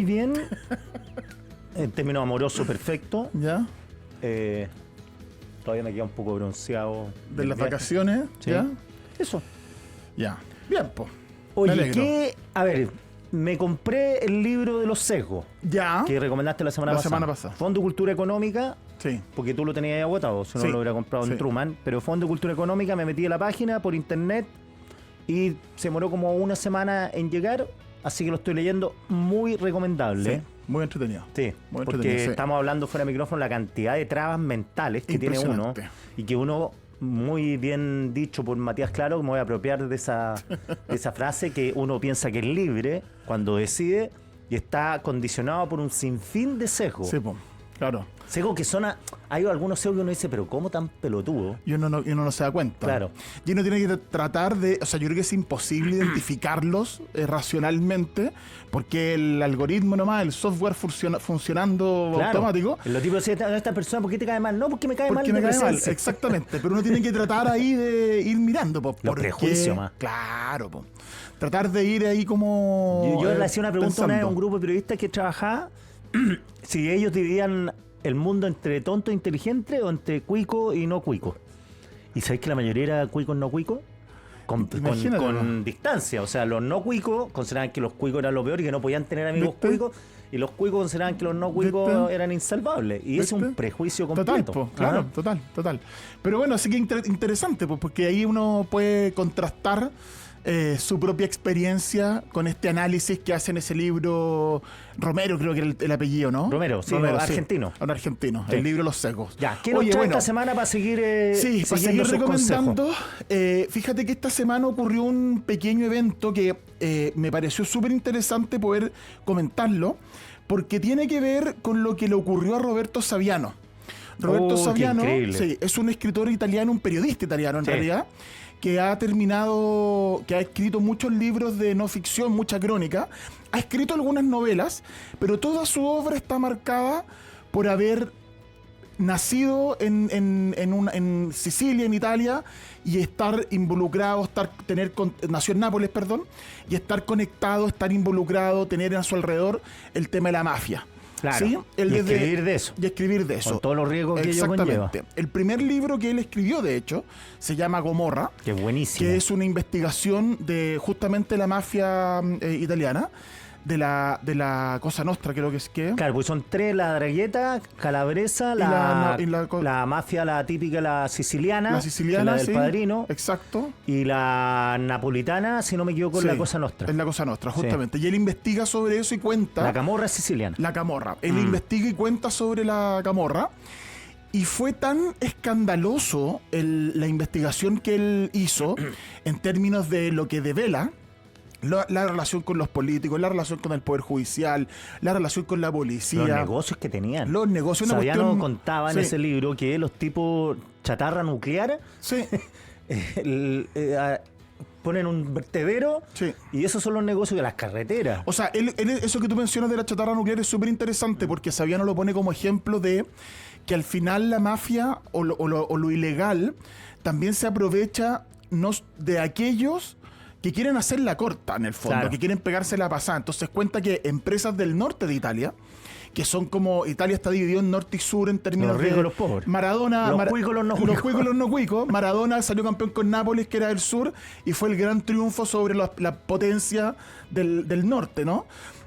bien. En términos amorosos, perfecto. ¿Ya? Todavía me queda un poco bronceado. De las vacaciones, Sí. ¿ya? Eso. Ya. Bien, pues. Oye, ¿qué? A ver, me compré el libro de los sesgos Ya. que recomendaste la semana pasada. Fondo de Cultura Económica, Sí. porque tú lo tenías ahí agotado, si no Sí. lo hubiera comprado Sí. en Truman. Pero Fondo de Cultura Económica, me metí a la página por internet y se demoró como una semana en llegar, así que lo estoy leyendo. Muy recomendable. Sí. Muy entretenido. Sí, Muy porque entretenido, sí. estamos hablando fuera de micrófono la cantidad de trabas mentales que tiene uno Impresionante. y que uno, muy bien dicho por Matías Claro, me voy a apropiar de esa frase, que uno piensa que es libre cuando decide y está condicionado por un sinfín de sesgos. Sí, pues. Claro. Sesgos que son... Hay algunos sesgos que uno dice, pero ¿cómo tan pelotudo? Y uno no se da cuenta. Claro. Y uno tiene que tratar de... O sea, yo creo que es imposible identificarlos racionalmente, porque el algoritmo nomás, el software funcionando Claro. automático... Los tipos decían, esta persona, ¿por qué te cae mal? No, porque me cae mal Porque de me cae mal, presencia. exactamente. Pero uno tiene que tratar ahí de ir mirando. Po, Los prejuicios más. Claro, po. Tratar de ir ahí como... Yo le hacía una pregunta una vez a un pensando. grupo de periodistas que trabajaba si ellos dividían el mundo entre tonto e inteligente o entre cuico y no cuico. ¿Y sabéis que la mayoría era cuicos no cuicos? Imagínate, Con distancia. O sea, los no cuicos consideraban que los cuicos eran lo peor y que no podían tener amigos ¿Viste? cuicos. Y los cuicos consideraban que los no cuicos ¿Viste? eran insalvables. Y ese es un ¿Viste? prejuicio Total, completo. po, claro, Ajá. total. Pero bueno, así que interesante, pues, porque ahí uno puede contrastar su propia experiencia con este análisis que hace en ese libro Romero, creo que era el apellido, ¿no? Romero, sí, argentino. Un argentino, Sí. el libro Los Secos. Ya, ¿qué nos trae esta semana para seguir Sí, para siguiendo seguir sus recomendando, consejos? fíjate que esta semana ocurrió un pequeño evento que me pareció súper interesante poder comentarlo, porque tiene que ver con lo que le ocurrió a Roberto Saviano. Roberto Qué Saviano, increíble. sí, es un escritor italiano, un periodista italiano en Sí. realidad, que ha escrito muchos libros de no ficción, mucha crónica, ha escrito algunas novelas, pero toda su obra está marcada por haber nacido en Sicilia, en Italia, y estar involucrado, nació en Nápoles, perdón, y estar conectado, estar involucrado, tener a su alrededor el tema de la mafia. Claro. ¿Sí? Escribir de eso. Y escribir de eso. Con todos los riesgos que ello conlleva. Exactamente. El primer libro que él escribió, de hecho, se llama Gomorra, Que buenísimo. que es una investigación de justamente la mafia italiana, de la Cosa Nostra, creo que es que... Claro, pues son tres: la Dragheta, Calabresa, la mafia, la típica, la siciliana, La siciliana, la del sí, Padrino, exacto. y la napolitana, si no me equivoco, es Sí, la Cosa Nostra. Es la Cosa Nostra, Sí. justamente. Y él investiga sobre eso y cuenta... La Camorra siciliana. La Camorra. Él investiga y cuenta sobre la Camorra. Y fue tan escandaloso la investigación que él hizo en términos de lo que devela la relación con los políticos, la relación con el Poder Judicial, la relación con la policía. Los negocios que tenían. Los negocios, una Saviano cuestión... contaba en Sí. ese libro que los tipos chatarra nuclear Sí, ponen un vertedero sí. y esos son los negocios de las carreteras. O sea, eso que tú mencionas de la chatarra nuclear es súper interesante porque Saviano lo pone como ejemplo de que al final la mafia o lo ilegal también se aprovecha de aquellos que quieren hacer la corta, en el fondo, Claro. que quieren pegarse la pasada. Entonces cuenta que empresas del norte de Italia, que son como... Italia está dividido en norte y sur en términos Los ricos y los pobres. Maradona... Los cuicos y los no cuicos. Los cuicos y los no cuicos. Maradona salió campeón con Nápoles, que era del sur, y fue el gran triunfo sobre la potencia del norte, ¿no?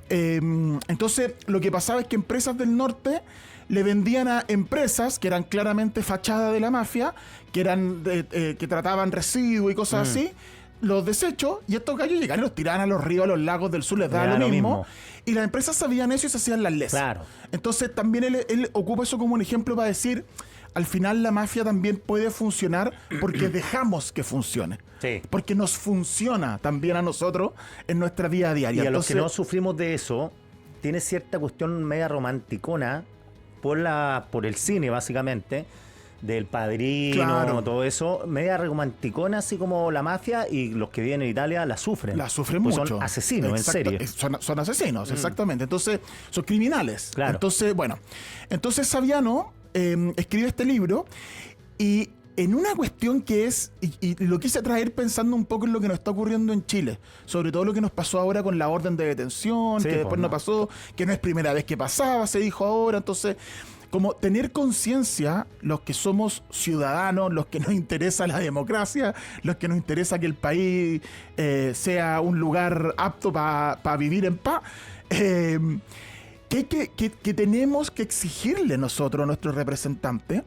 Entonces, lo que pasaba es que empresas del norte le vendían a empresas que eran claramente fachada de la mafia, que trataban residuos y cosas así, los desechos, y estos gallos llegaban y los tiraban a los ríos, a los lagos del sur, les daba lo mismo. Y las empresas sabían eso y se hacían las lesas. Claro. Entonces también él ocupa eso como un ejemplo para decir, al final la mafia también puede funcionar porque dejamos que funcione. Sí. Porque nos funciona también a nosotros en nuestra vida diaria. Y a los que no Entonces, sufrimos de eso, tiene cierta cuestión media romanticona por el cine, básicamente, del Padrino, Claro. todo eso, media romanticona, así como la mafia, y los que viven en Italia la sufren. la sufren Pues mucho. son asesinos, en serie. Son asesinos, exactamente. Entonces, son criminales. Claro. Entonces, bueno. Entonces Saviano escribe este libro y en una cuestión que es, y lo quise traer pensando un poco en lo que nos está ocurriendo en Chile, sobre todo lo que nos pasó ahora con la orden de detención, Sí, que después pues, no pasó, que no es primera vez que pasaba, se dijo ahora, entonces, como tener conciencia, los que somos ciudadanos, los que nos interesa la democracia, los que nos interesa que el país sea un lugar apto para vivir en paz, que tenemos que exigirle nosotros a nuestros representantes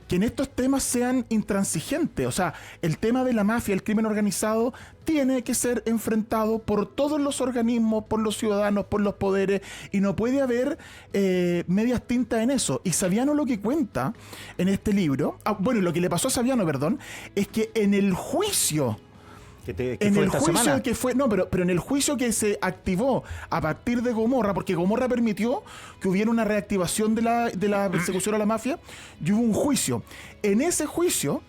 que en estos temas sean intransigentes. O sea, el tema de la mafia, el crimen organizado, tiene que ser enfrentado por todos los organismos, por los ciudadanos, por los poderes, y no puede haber medias tintas en eso. Y Saviano lo que cuenta en este libro, lo que le pasó a Saviano, perdón, es que en el juicio... en el juicio que fue, no, pero en el juicio que se activó a partir de Gomorra, porque Gomorra permitió que hubiera una reactivación de la persecución a la mafia, y hubo un juicio. En ese juicio,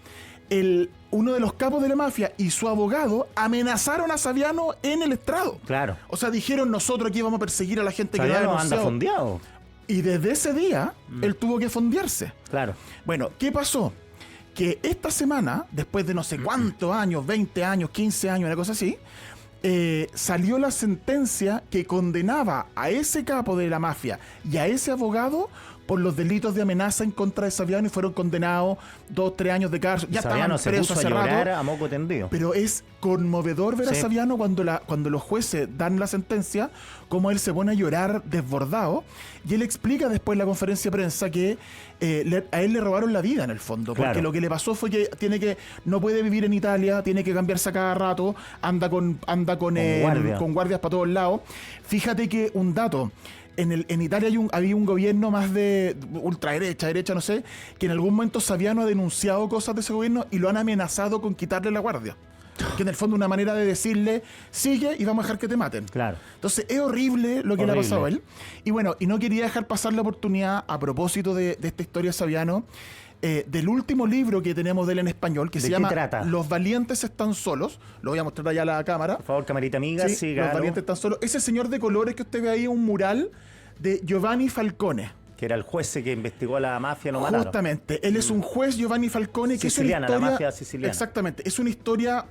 uno de los capos de la mafia y su abogado amenazaron a Saviano en el estrado. Claro. O sea, dijeron, nosotros aquí vamos a perseguir a la gente Saviano que da denunciado. anda fondeado. Y desde ese día, él tuvo que fondearse. Claro. Bueno, ¿qué pasó? Que esta semana, después de no sé cuántos años, 20 años, 15 años, una cosa así, salió la sentencia que condenaba a ese capo de la mafia y a ese abogado por los delitos de amenaza en contra de Saviano, y fueron condenados 2-3 años de cárcel. Ya estaban presos hace rato. A moco tendido. Pero es conmovedor ver a Saviano cuando los jueces dan la sentencia, cómo él se pone a llorar desbordado, y él explica después en la conferencia de prensa que a él le robaron la vida en el fondo, porque lo que le pasó fue que no puede vivir en Italia, tiene que cambiarse a cada rato, anda con guardias para todos lados. Fíjate que un dato: en Italia había un gobierno más de derecha, no sé, que en algún momento Saviano ha denunciado cosas de ese gobierno y lo han amenazado con quitarle la guardia. Que en el fondo es una manera de decirle, sigue y vamos a dejar que te maten. Claro. Entonces es horrible lo que le ha pasado a él. Y bueno, y no quería dejar pasar la oportunidad, a propósito de esta historia de Saviano, del último libro que tenemos de él en español, que se llama Los valientes están solos. Lo voy a mostrar allá a la cámara. Por favor, camarita amiga, sí, Los valientes están solos. Ese señor de colores que usted ve ahí, un mural de Giovanni Falcone. Que era el juez que investigó a la mafia, lo mataron. Justamente, él es un juez, Giovanni Falcone, que siciliana, es una historia, la mafia siciliana. Exactamente, es una historia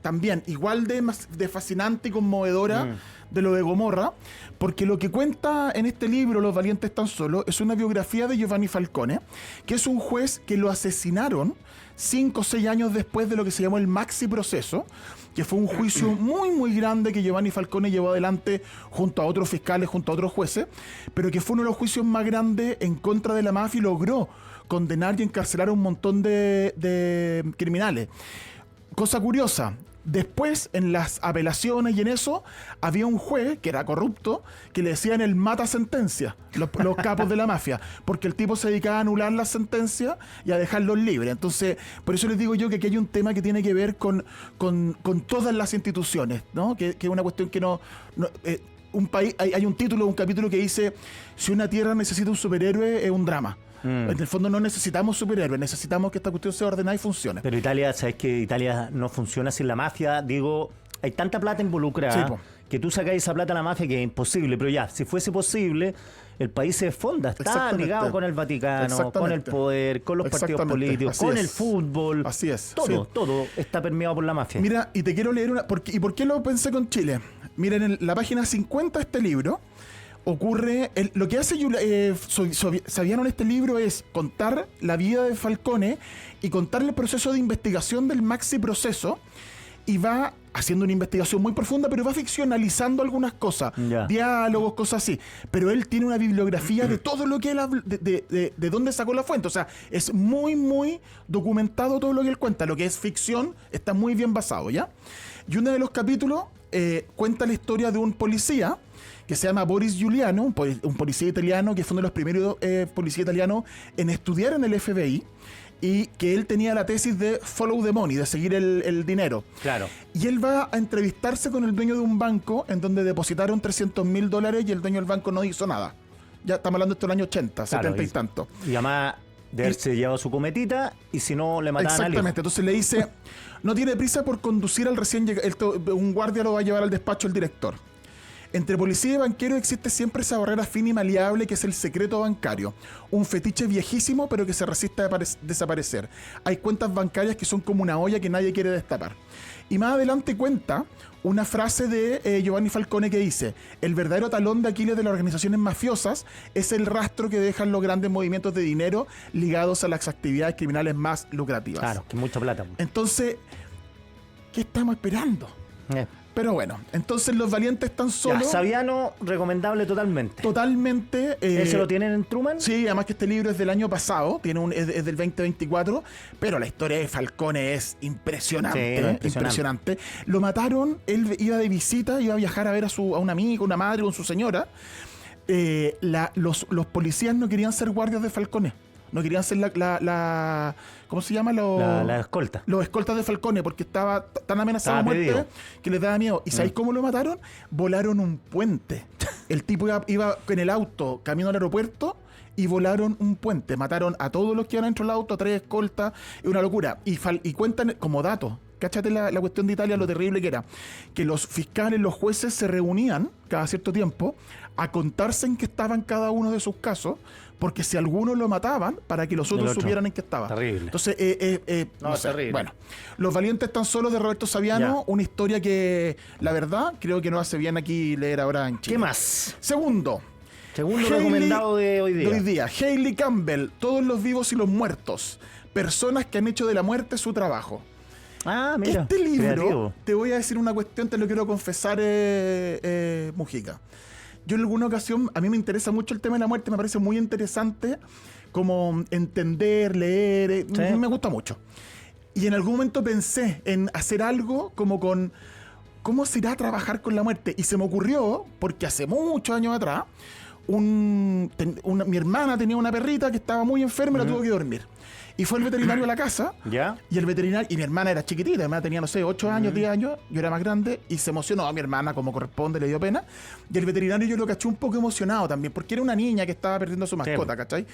también igual de fascinante y conmovedora de lo de Gomorra, porque lo que cuenta en este libro, Los valientes están solos, es una biografía de Giovanni Falcone, que es un juez que lo asesinaron 5 o 6 años después de lo que se llamó el Maxi Proceso, que fue un juicio muy, muy grande que Giovanni Falcone llevó adelante junto a otros fiscales, junto a otros jueces, pero que fue uno de los juicios más grandes en contra de la mafia y logró condenar y encarcelar a un montón de criminales. Cosa curiosa, después en las apelaciones y en eso, había un juez que era corrupto, que le decían el mata sentencia, los capos de la mafia, porque el tipo se dedicaba a anular las sentencias y a dejarlos libres. Entonces, por eso les digo yo que aquí hay un tema que tiene que ver con todas las instituciones, ¿no? Que es una cuestión que un país, hay un título, un capítulo que dice: si una tierra necesita un superhéroe, es un drama. En el fondo no necesitamos superhéroes, necesitamos que esta cuestión sea ordenada y funcione. Pero Italia, ¿sabes que Italia no funciona sin la mafia? Digo, hay tanta plata involucrada que tú sacas esa plata a la mafia que es imposible. Pero ya, si fuese posible, el país se desfonda. Está ligado con el Vaticano, con el poder, con los partidos políticos, con el fútbol. Así es. Todo está permeado por la mafia. Mira, y te quiero leer ¿y por qué lo pensé con Chile? Mira, en la página 50 de este libro ocurre, lo que hace Saviano en este libro es contar la vida de Falcone y contar el proceso de investigación del Maxi Proceso, y va haciendo una investigación muy profunda, pero va ficcionalizando algunas cosas, diálogos, cosas así. Pero él tiene una bibliografía de todo lo que él de dónde sacó la fuente. O sea, es muy, muy documentado todo lo que él cuenta. Lo que es ficción está muy bien basado, ¿ya? Y uno de los capítulos cuenta la historia de un policía que se llama Boris Giuliano, un policía italiano que fue uno de los primeros policías italianos en estudiar en el FBI, y que él tenía la tesis de follow the money, de seguir el dinero. Claro. Y él va a entrevistarse con el dueño de un banco en donde depositaron $300,000 y el dueño del banco no hizo nada. Ya estamos hablando de esto del año 80, claro, 70 y tanto. Y además de haberse llevado su cometita, y si no le mataban al hijo. Exactamente, entonces le dice, no tiene prisa por conducir al recién llegado, un guardia lo va a llevar al despacho del director. Entre policía y banquero existe siempre esa barrera fina y maleable que es el secreto bancario. Un fetiche viejísimo pero que se resiste a desaparecer. Hay cuentas bancarias que son como una olla que nadie quiere destapar. Y más adelante cuenta una frase de Giovanni Falcone que dice: el verdadero talón de Aquiles de las organizaciones mafiosas es el rastro que dejan los grandes movimientos de dinero ligados a las actividades criminales más lucrativas. Claro, que mucha plata. Entonces, ¿qué estamos esperando? Eh. Pero bueno, entonces Los Valientes están solos. Ya, Saviano, recomendable totalmente. Totalmente. ¿Ese lo tienen en Truman? Sí, además que este libro es del año pasado, es del 2024, pero la historia de Falcone es impresionante. Sí, no, impresionante. Lo mataron, él iba de visita, iba a viajar a ver a un amigo, una madre con su señora. Los policías no querían ser guardias de Falcone. No querían ser ¿cómo se llama? La escolta. Los escoltas de Falcone, porque estaba tan amenazado de muerte que les daba miedo. ¿Y sabéis cómo lo mataron? Volaron un puente. El tipo iba en el auto camino al aeropuerto y volaron un puente. Mataron a todos los que iban dentro del auto, a 3 escoltas. Es una locura. Y cuentan como dato. Cáchate la cuestión de Italia, lo terrible que era. Que los fiscales, los jueces se reunían cada cierto tiempo a contarse en qué estaban cada uno de sus casos, porque si algunos lo mataban, para que los otros supieran en qué estaba. Terrible. Entonces, no sé, terrible. Bueno, Los Valientes están solos de Roberto Saviano, una historia que, la verdad, creo que no hace bien aquí leer ahora en Chile. ¿Qué más? Segundo Recomendado de hoy día. Hayley Campbell, Todos los vivos y los muertos. Personas que han hecho de la muerte su trabajo. Ah, mira. Este libro, creativo. te voy a decir una cuestión, te lo quiero confesar, Mujica. Yo en alguna ocasión, a mí me interesa mucho el tema de la muerte, me parece muy interesante como entender, leer, ¿Sí? Me gusta mucho. Y en algún momento pensé en hacer algo como con cómo se irá a trabajar con la muerte. Y se me ocurrió, porque hace muchos años atrás, mi hermana tenía una perrita que estaba muy enferma y la tuvo que dormir. Y fue el veterinario a la casa. ¿Ya? Y el veterinario, y mi hermana era chiquitita, mi hermana tenía, no sé, 8 años, 10 años, yo era más grande, y se emocionó a mi hermana como corresponde, le dio pena. Y el veterinario yo lo caché un poco emocionado también, porque era una niña que estaba perdiendo a su mascota, ¿cachai?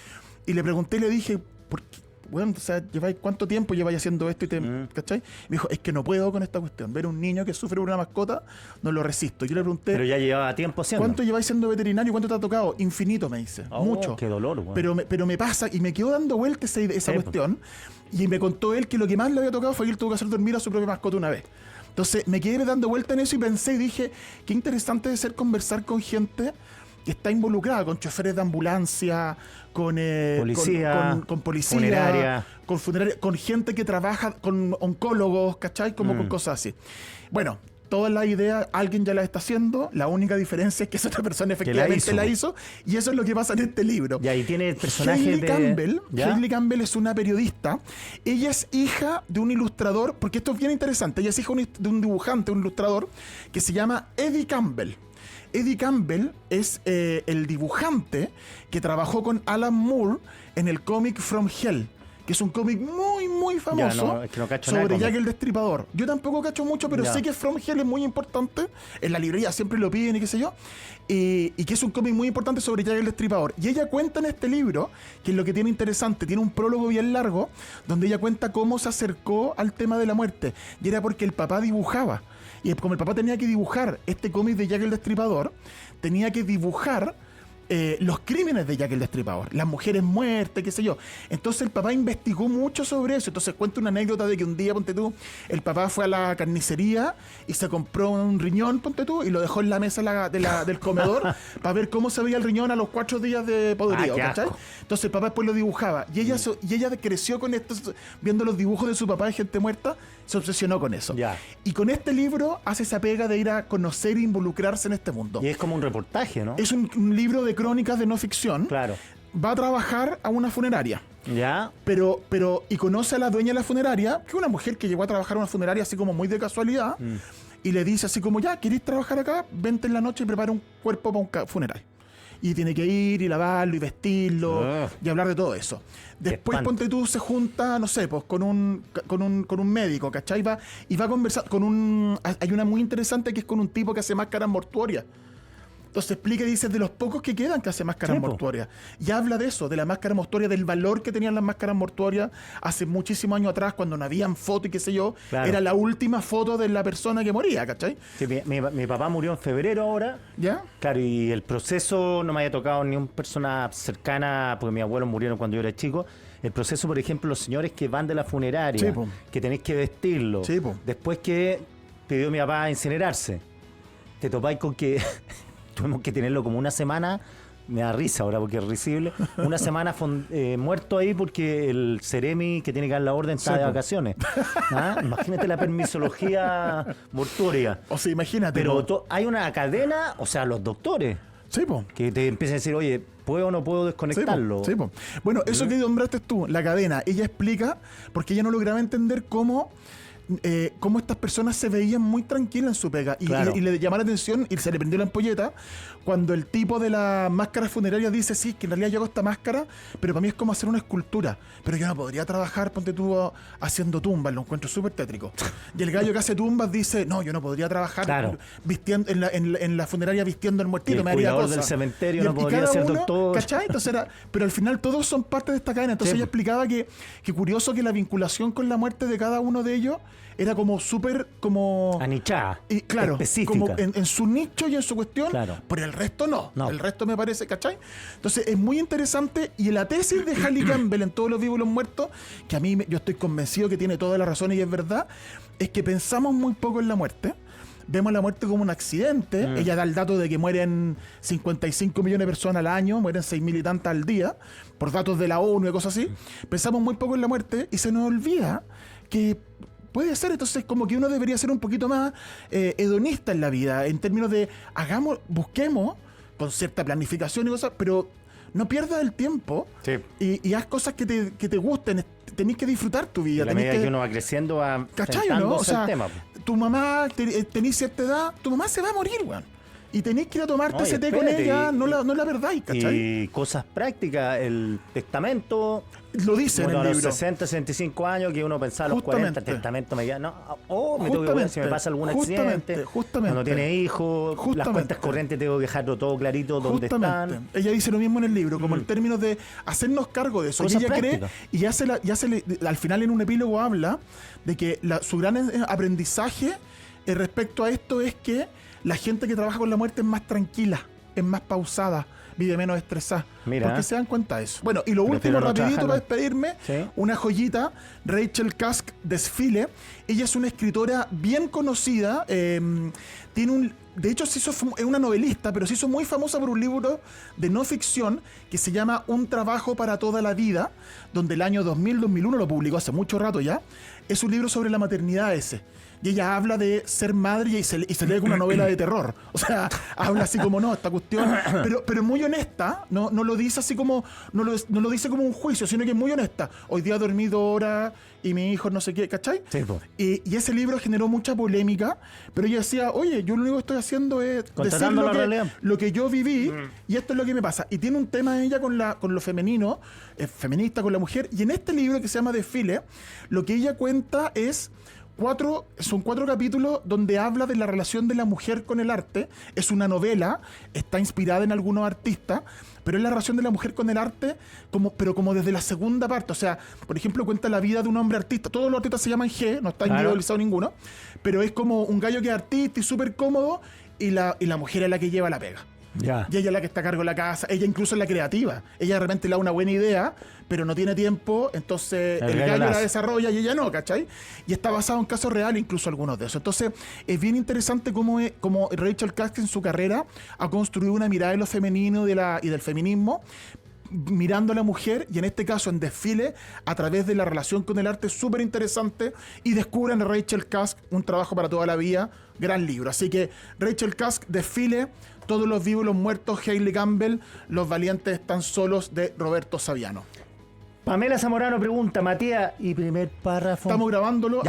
Y le pregunté y le dije, ¿por qué? Bueno, o sea, ¿cuánto tiempo lleváis haciendo esto? ¿Cachai? Y me dijo, es que no puedo con esta cuestión. Ver un niño que sufre por una mascota, no lo resisto. Yo le pregunté, pero ya llevaba tiempo haciendo. ¿cuánto lleváis siendo veterinario? ¿Cuánto te ha tocado? Infinito, me dice. Mucho. Qué dolor, güey. Pero me pasa, y me quedó dando vueltas esa cuestión. Y me contó él que lo que más le había tocado fue que él tuvo que hacer dormir a su propia mascota una vez. Entonces me quedé dando vueltas en eso y pensé y dije, qué interesante debe ser conversar con gente que está involucrada, con choferes de ambulancia, con policía, con policía, funeraria, con gente que trabaja, con oncólogos, ¿cachai? Como con cosas así. Bueno, todas las ideas alguien ya las está haciendo, la única diferencia es que esa otra persona efectivamente la hizo, y eso es lo que pasa en este libro. Y ahí tiene el personaje Hayley Campbell es una periodista. Ella es hija de un ilustrador, porque esto es bien interesante. Ella es hija de un dibujante, un ilustrador, que se llama Eddie Campbell. Eddie Campbell es el dibujante que trabajó con Alan Moore en el cómic From Hell, que es un cómic muy, muy famoso sobre Jack el Destripador. Yo tampoco cacho mucho, pero sé que From Hell es muy importante. En la librería siempre lo piden y qué sé yo. Y que es un cómic muy importante sobre Jack el Destripador. Y ella cuenta en este libro, que es lo que tiene interesante, tiene un prólogo bien largo, donde ella cuenta cómo se acercó al tema de la muerte. Y era porque el papá dibujaba. Y como el papá tenía que dibujar este cómic de Jack el Destripador, tenía que dibujar los crímenes de Jack el Destripador, las mujeres muertas, qué sé yo. Entonces el papá investigó mucho sobre eso. Entonces cuenta una anécdota de que un día, ponte tú, el papá fue a la carnicería y se compró un riñón, ponte tú, y lo dejó en la mesa del comedor para ver cómo se veía el riñón a los 4 días de podrido, ¿cachai? Entonces el papá después lo dibujaba. Y ella creció con esto, viendo los dibujos de su papá de gente muerta, se obsesionó con eso. Y con este libro hace esa pega de ir a conocer e involucrarse en este mundo. Y es como un reportaje, ¿no? Es un libro de crónicas de no ficción. Claro. Va a trabajar a una funeraria. Ya. Y conoce a la dueña de la funeraria, que es una mujer que llegó a trabajar en una funeraria así como muy de casualidad, y le dice así como, ya, ¿queréis trabajar acá? Vente en la noche y prepara un cuerpo para un funeral. Y tiene que ir y lavarlo y vestirlo y hablar de todo eso. Después, ponte tú, se junta, no sé, pues con un médico, ¿cachai? Y va a conversar con hay una muy interesante que es con un tipo que hace máscaras mortuorias. Entonces explica y dice de los pocos que quedan que hace máscaras mortuorias. Y habla de eso, de la máscara mortuoria, del valor que tenían las máscaras mortuorias hace muchísimos años atrás, cuando no habían fotos y qué sé yo. Claro. Era la última foto de la persona que moría, ¿cachai? Sí, mi papá murió en febrero ahora. ¿Ya? Claro, y el proceso no me había tocado ni una persona cercana, porque mis abuelos murieron cuando yo era chico. El proceso, por ejemplo, los señores que van de la funeraria, que tenéis que vestirlo. Después que pidió mi papá a incinerarse, te topáis con que tuvimos que tenerlo como una semana. Me da risa ahora porque es risible. Una semana muerto ahí porque el Ceremi que tiene que dar la orden está de vacaciones. ¿Ah? Imagínate la permisología mortuoria. O sea, imagínate. Pero hay una cadena, o sea, los doctores. Que te empiezan a decir, oye, ¿puedo o no puedo desconectarlo? Bueno, eso que nombraste tú, la cadena, ella explica, porque ella no lograba entender cómo estas personas se veían muy tranquilas en su pega y le llamó la atención y se le prendió la ampolleta cuando el tipo de la máscara funeraria dice, sí, que en realidad yo hago esta máscara, pero para mí es como hacer una escultura, pero yo no podría trabajar, ponte tú, haciendo tumbas, lo encuentro súper tétrico. Y el gallo que hace tumbas dice, no, yo no podría trabajar vistiendo, en la funeraria vistiendo el muertito, me haría cosas. Del cementerio no podría ser doctor. ¿Cachai? Entonces pero al final todos son parte de esta cadena. Entonces ella explicaba que curioso que la vinculación con la muerte de cada uno de ellos era como súper anichada, y claro, específica, como en su nicho y en su cuestión, pero el resto no. El resto me parece, ¿cachai? Entonces es muy interesante. Y la tesis de Hailey Campbell en Todos los vivos y los muertos, que a mí yo estoy convencido que tiene toda la razón y es verdad, es que pensamos muy poco en la muerte. Vemos la muerte como un accidente. Ella da el dato de que mueren 55 millones de personas al año, mueren 6.000 y tantas al día, por datos de la ONU y cosas así. Pensamos muy poco en la muerte y se nos olvida que puede ser. Entonces como que uno debería ser un poquito más hedonista en la vida, en términos de busquemos con cierta planificación y cosas, pero no pierdas el tiempo y haz cosas que te gusten. Tenés que disfrutar tu vida. Y a medida que uno va creciendo, va ¿no? O sea, el tema. Tu mamá, tenés cierta edad, tu mamá se va a morir, weón. Y tenés que ir a tomarte ese té con ella, no la perdáis, ¿cachai? Y cosas prácticas, el testamento. Lo dice en el libro. A los 60, 65 años, que uno pensaba a los 40, el testamento me no, me tengo que ver si me pasa algún accidente. Cuando tiene hijos, las cuentas corrientes tengo que dejarlo todo clarito donde están. Ella dice lo mismo en el libro, como en términos de hacernos cargo de eso. Cosas y ella prácticas. cree, al final en un epílogo habla de que su gran aprendizaje respecto a esto es que la gente que trabaja con la muerte es más tranquila, es más pausada, vive menos estresada. Mira. Porque se dan cuenta de eso. Bueno, y lo último, rapidito para despedirme, una joyita, Rachel Cusk Desfile. Ella es una escritora bien conocida, de hecho es una novelista, pero se hizo muy famosa por un libro de no ficción que se llama Un trabajo para toda la vida, donde el año 2000-2001 lo publicó hace mucho rato ya. Es un libro sobre la maternidad ese. Y ella habla de ser madre y se lee como una novela de terror. O sea, habla así como, no, esta cuestión, pero muy honesta, no lo dice así como, no lo dice como un juicio, sino que es muy honesta. Hoy día he dormido horas y mi hijo no sé qué, ¿cachai? Sí, pues. Y ese libro generó mucha polémica, pero ella decía, oye, yo lo único que estoy haciendo es decir lo que yo viví y esto es lo que me pasa. Y tiene un tema ella con lo femenino, feminista, con la mujer, y en este libro que se llama Desfile, lo que ella cuenta son 4 capítulos donde habla de la relación de la mujer con el arte. Es una novela, está inspirada en algunos artistas, pero es la relación de la mujer con el arte, pero como desde la segunda parte. O sea, por ejemplo, cuenta la vida de un hombre artista. Todos los artistas se llaman G, no está individualizado ninguno, pero es como un gallo que es artista y súper cómodo, y la mujer es la que lleva la pega. Y ella es la que está a cargo de la casa, ella incluso es la creativa. Ella de repente le da una buena idea, pero no tiene tiempo, entonces el gallo la desarrolla y ella no, ¿cachai? Y está basado en casos reales, incluso algunos de esos. Entonces es bien interesante cómo Rachel Cusk en su carrera ha construido una mirada de lo femenino y del feminismo, mirando a la mujer, y en este caso en Desfile, a través de la relación con el arte, súper interesante, y descubren a Rachel Cusk, Un trabajo para toda la vida, gran libro. Así que Rachel Cusk, Desfile, Todos los vivos y los muertos, Hailey Campbell, Los valientes están solos, de Roberto Saviano. Pamela Zamorano pregunta, Matías, y primer párrafo. Estamos grabándolo,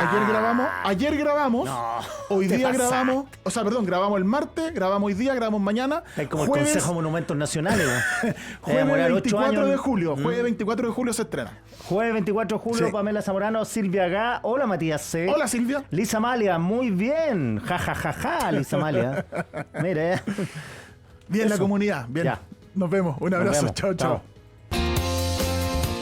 ayer grabamos, hoy día grabamos, grabamos el martes, grabamos hoy día, grabamos mañana. Es como jueves, el Consejo de Monumentos Nacionales. Jueves 24 de julio, jueves 24 de julio se estrena. Jueves 24 de julio, Pamela Zamorano, Silvia Gá. Hola, Matías C. Hola, Silvia. Lisa Malia, muy bien. Ja, ja, ja, ja, Lisa Malia. Mire. Bien la Eso. comunidad. Bien. Ya. Nos vemos. Un Nos abrazo. vemos. Chao, chao. Chao.